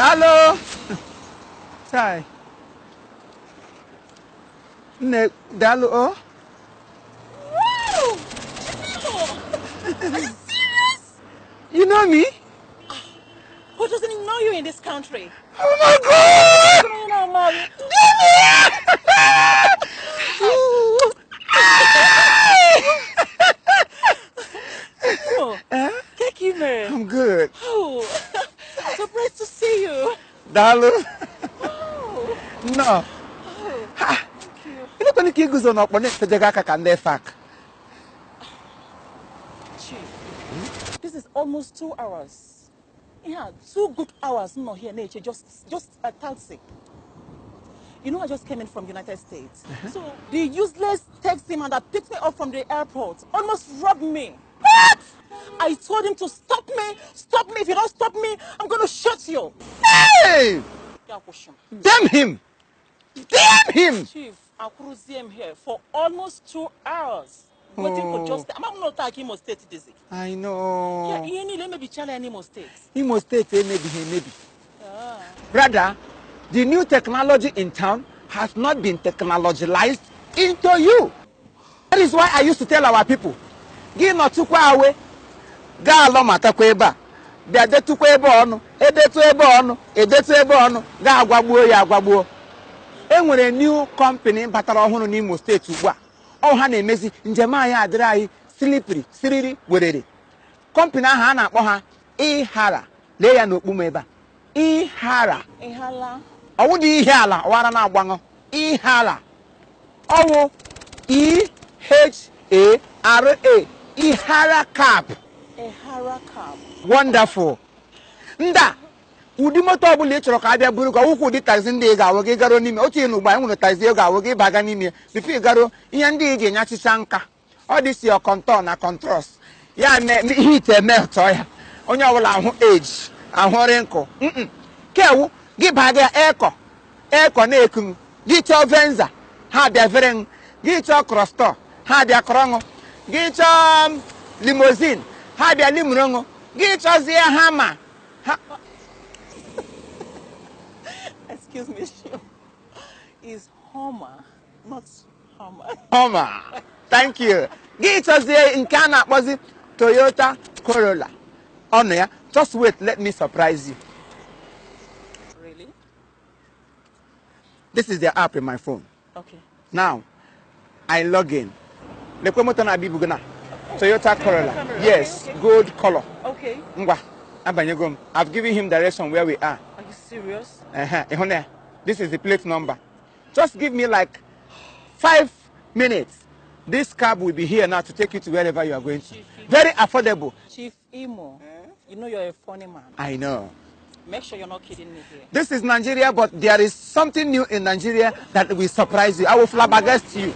Hello. Chai. Dalu oh. Wow! Are you serious? You know me? Who doesn't know you in this country? Oh my God! You know, Mommy. Imo, I'm good. oh, surprised to see you. Dalu. Wow. No. Oh, thank you. You know when you go on up on it, Pejagaka can Therefor. Chief, this is almost 2 hours. Yeah, 2 good hours. Not here, nature. Just a taxi. You know, I just came in from United States. So the useless taxi man that picked me up from the airport almost robbed me. What? I told him to stop me. Stop me. If you don't stop me, I'm going to shoot you. Hey! Yeah, push him. Damn him! Damn him! Chief, I could see him here for almost 2 hours. Waiting for Oh, justice. I'm not talking Imo State dizzy. I know. Yeah, he may be challenging Imo State. Imo State, maybe. Ah. Brother, the new technology in town has not been technologized into you. That is why I used to tell our people, give not too far away. Ga matakwa ebe a. Bịa detukwa ebe ọnụ, edetu ebe ọnụ, edetu ebe ọnụ, ga agwagbuo ya agwagbuo. Enwere new company batara ọhụrụ n'Imo State ugbu a. Ọ ha na-emezi njem anyị adịrị anyị slippery, siriri werere. Company ahụ a na-akpọ ha Ihara. Lee ya n'okpu m ebe a. Ihara. Ihala. Ọwụ dị ihe ala wara na-agbanụ. Ihara. Ọwụ E-H-A-R-A. Ihara cab. Ihara cab. Wonderful. Nda. Ụdị moto ọbụla ị chọrọ ka abịa buru ka ụkwụ ụdị taxi ndị ị ga-awụ gị garo n'ime otu ịnụ ụgbọ enwere taxi ị ga-awụ gị baga n'ime bifo ị garo ihe ndị ị ga-enyachicha nka ọ dị si ọkọntọ na kọntros ya ihe ite eme ụtọ ya onye ọbụla ahụ age ahụ rịnkụ kewu gị baga ekọ na-ekunu gị chọọ venza ha bịa vere gị chọọ krọstọ ha bịa kọrọṅụ gị chọọ limozin ha bịa limurọṅụ gị chọzie hama ha. Excuse me, Shio. Is Homer, not Homer. Homer. Thank you. Get us there in Ghana, was it Toyota Corolla? Oh no, yeah. Just wait, let me surprise you. Really? This is the app in my phone. Okay. Now, I log in. Toyota Corolla. Yes, okay. gold color. Okay. I've given him direction where we are. Are you serious? This is the plate number. Just give me like 5 minutes. This cab will be here now to take you to wherever you are going to. Very affordable. Chief Imo, you know you're a funny man. I know. Make sure you're not kidding me here. This is Nigeria, but there is something new in Nigeria that will surprise you. I will flabbergast you.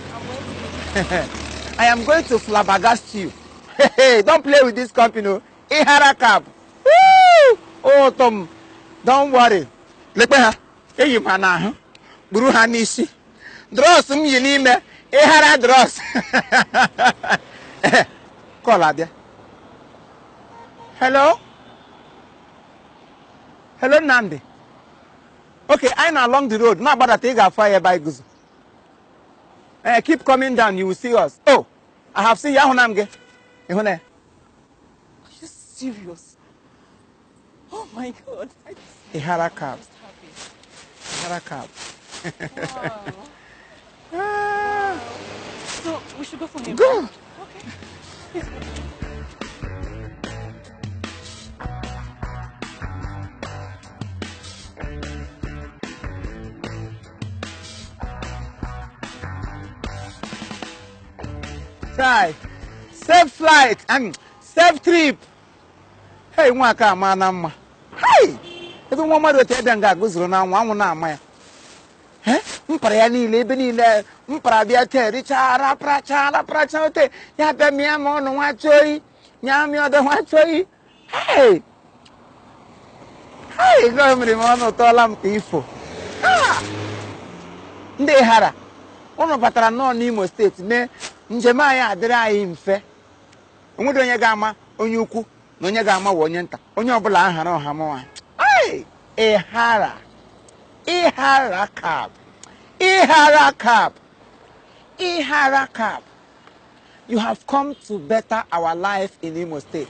I am going to flabbergast you. Hey, don't play with this company. Ihara cab. Woo! Oh, Tom, don't worry. Hey, you man, Buru Hanishi. Dross me n'ime. Ihara dross. Call Adia. Hello? Hello, Nandi. Okay, I'm along the road. Not about that fire by Guzu. Keep coming down, you will see us. Oh, I have seen Yahunamge. Are you serious? Oh my God. Ihara cab. I'm just Ihara cab. Wow. Wow. So we should go for him. Go. Right? Okay. Try. Safe flight. Safe trip. Hey, nwaka amana mma. Hey! Ebe nwa mmadụ otu ebe nga agụzuru na anwụ na ama ya. Mpara ya niile ebe niile mpara bịa tee richara pracha ote ya bịa mịa ma ọnụ nwa chọyi nya mịa ọdọ nwa chọyi. Hey! Hey! Gọmịrị m ọnụ tọọla m ka ifo. Ndị Ihara ụnụ batara nnọọ n'Imo steeti mee njem anyị adịrị anyị mfe. Onwere onye ga-ama onye ukwu na onye ga-ama onye nta. Onye ọbụla ahara ọha mụwa. Hey! Ihara. Ihara cab. Ihara cab. Ihara cab. You have come to better our life in Imo State.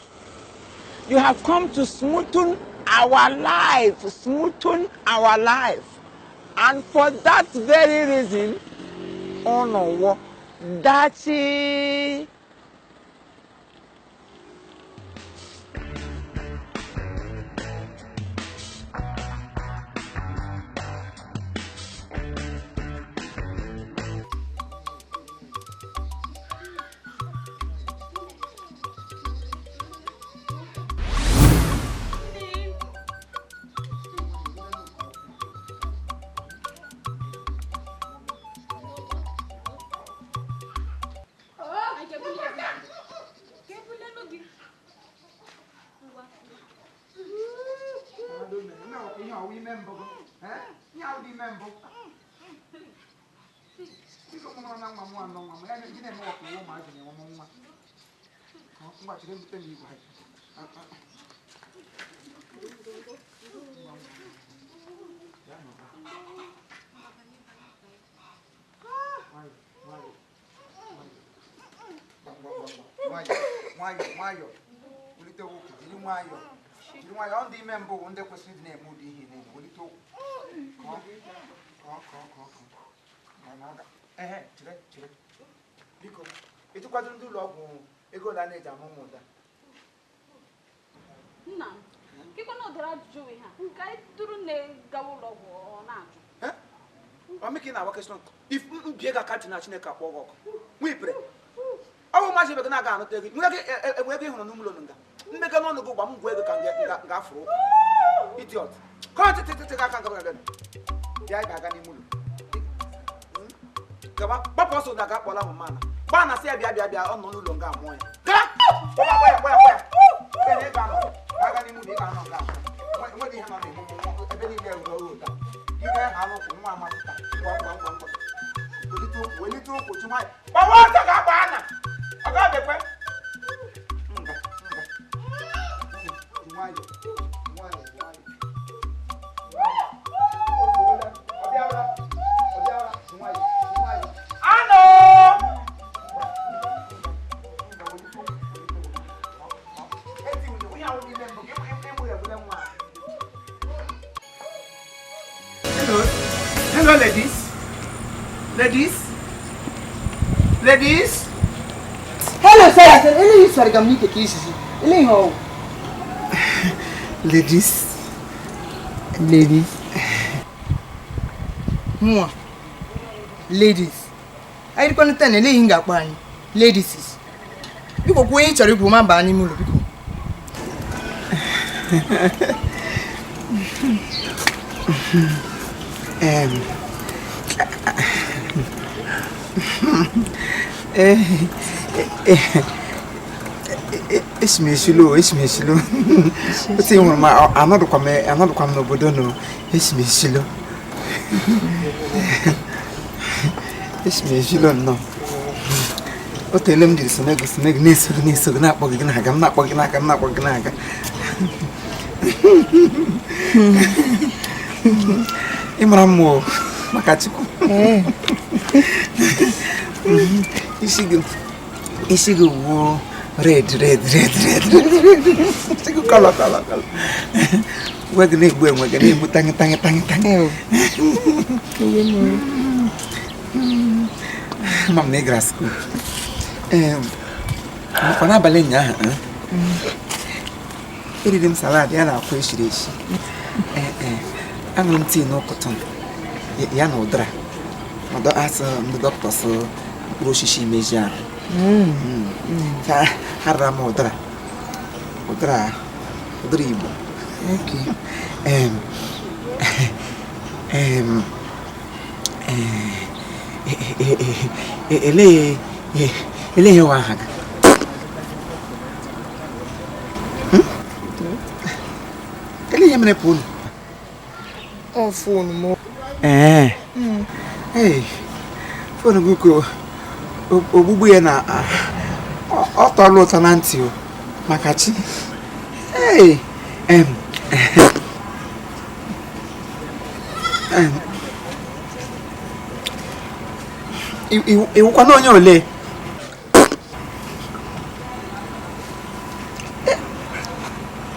You have come to smoothen our life. Smoothen our life. And for that very reason, ono dachi. Mayo. Ulite woku, ili mayo. Ili mayo, on di membo, unde kwa sidi ne mudi hii ne. Ulite woku. Ko. Chile. Biko. Itu kwa dundu logu, ego la ne jamu muda. Nna, kiko no dara juwe ha. Nkai turu ne gawo logu na aju. O meki na wakeston. If mbiega kati na Chineke akpọgọ. Mu ipre. Awu ma jebe na ga no tegi. Nwege hunu numulo nga. Mmega no nugo gba mgwe ego ka nga afro. Idiot. Ko tete ka kan ga ga. Ya ga ni mulu. Gaba, papa so na ga kpola mo mana. Ba na se bia on no nulo nga mo ya. Ga! Boya. Ene ga no. Ga ni mulu ga no ga. Mo di ha no mo ebe ni le ro ta. Ibe ha no ko mo amata. Ngwa. Welito ko chuma. Ba wa ta ga ba na. Aga be pe. Nga. Chumayo. Obiara. Chumayo. Ano! Eti unyo ya uni lembo. Emu ya bule mwa. Hello ladies. Hello, sir. I said, "Ele is for me to kiss you. Ele how?" Ladies. Mwa. Ladies. I don't understand. Ele hinga kwa ni. Ladies. Biko kwa yin chori bu mamba ni mulo biko. It's me slow. But you want my another come no bodono. It's me slow. It's me slow no. But tell them this snake needs not working. I'm not working. Imramo Makachiku. Isigo red. Isigo color. We're gonna put tang. Mam negras. Mafana balenya. Iridim salad yana akwai shirye shi. An tea no cotton. Ya no dra. Mado as the doctor so Roshishi Mejar. Harama odra. Odribo. Okay. Ele wa haga. Ele yemne pun. On phone mo. Hey. Phone guko. Ogbugbu ya na ọtọlụ ụtọ na ntị o maka chi. Hey. Iwukwa na onye ole?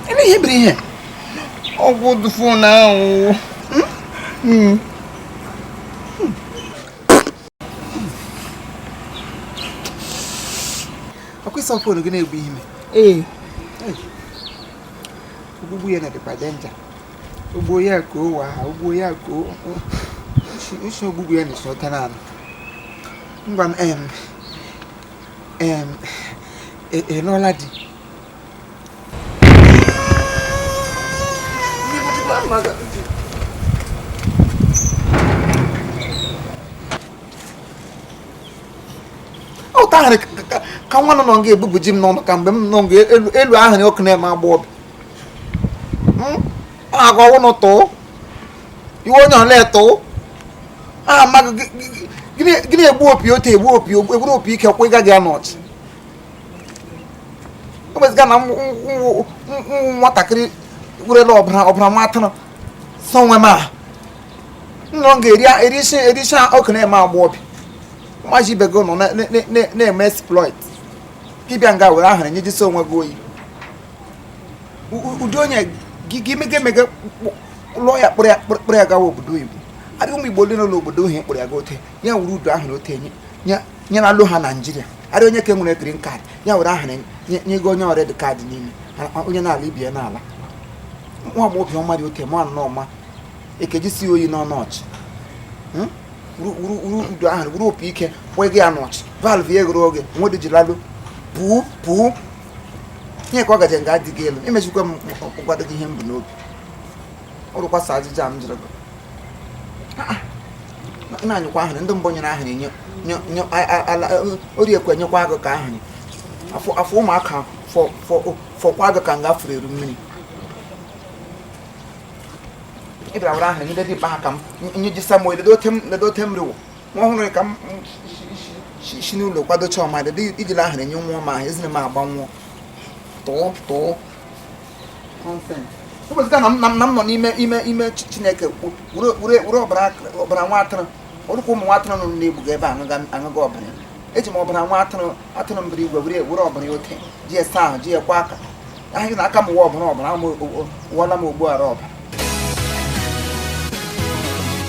Ele ihe biri ihe? Ọgwụ dị fon ahụ. Ọkwa ịsa fon gị na-egbu ihe? Ee. Ogbugbu ya na dịkwa denja. Ogbo ya ka o wa, ogbo ya ka o nshi ogbugbu ya na-eso ọta n'ala. Ngwa ịlụọla di? Ọ taghara ka nwa nọ nga ebubu ji m n'ọnụ ka mgbe m nọ nga elu ahụrị ọkụ na-eme agba ọbịa. Aga ọwụ nọ tụụ iwe onye ọla eto amaghị gịnị egbu opi ote egbu opi egburu opi ike kwa ịga gị anọchi. O meziga na nwatakịrị werela ọbara nwa atụrụ sọ nwe m a nọ ga-erisi ọkụ na-eme agba ọbịa. Maji ibe gị nọ na-eme exploit dibịa nga were ahụrụ nye jisi onwe gị oyi. Ụdị onye gị emege lụọ ya kpụrụ ya gawa obodo oyibo. Adị ụmụ Igbo ole n'ụlọ obodo ohi kpụrụ ya ga ote ya were udu ahụrụ ote nye na alụ ha Naijiria. Adị onye ka nwere green card ya were ahụrụ nye gị onye red card n'ime onye na-ala ibie n'ala. Nwa m obi ọma dị ote ma nnọọ ọma ekejisi oyi n'ọnụ ọchị. Uru udu ahụrụ wuru opi ike wee gị anọchi valve ya egoro oge nwedị ji lalụ pụọ nye ka ọ gaje nga adịghị elu emechikwa m ụkwado gị ihe m bụ n'obi. Ọ rụkwasa ajụjụ a m jụrụ gị na-anyụkwa ahụrụ ndị mbụ nyere ahụrụ nye ori ekwe nyekwa agụ ka ahụrụ afọ ụmụaka fọkwa agụ ka nga furu eru mmiri. Ị bịara were ahụrụ ndị dị mkpa ha ka m nye ji samuel ledote m riwo nwa ọhụrụ ka m si n'ụlọ kwadocha ọma ijila ahụrụ enye nwa ma ezina m agba nwụọ tụọ ụbọchị na m nọ n'ime Chineke were ọbara nwa atụrụ ọrụkwa ụmụ nwa atụrụ nọ na-egbuga ebe aṅụga ọbara. Eji m ọbara nwa atụrụ mbiri igwe were ọbara ote ji esa ahụ ji ekwa aka ahụ na aka m ụwa ọbara wụọla m ogbu ara ọbara.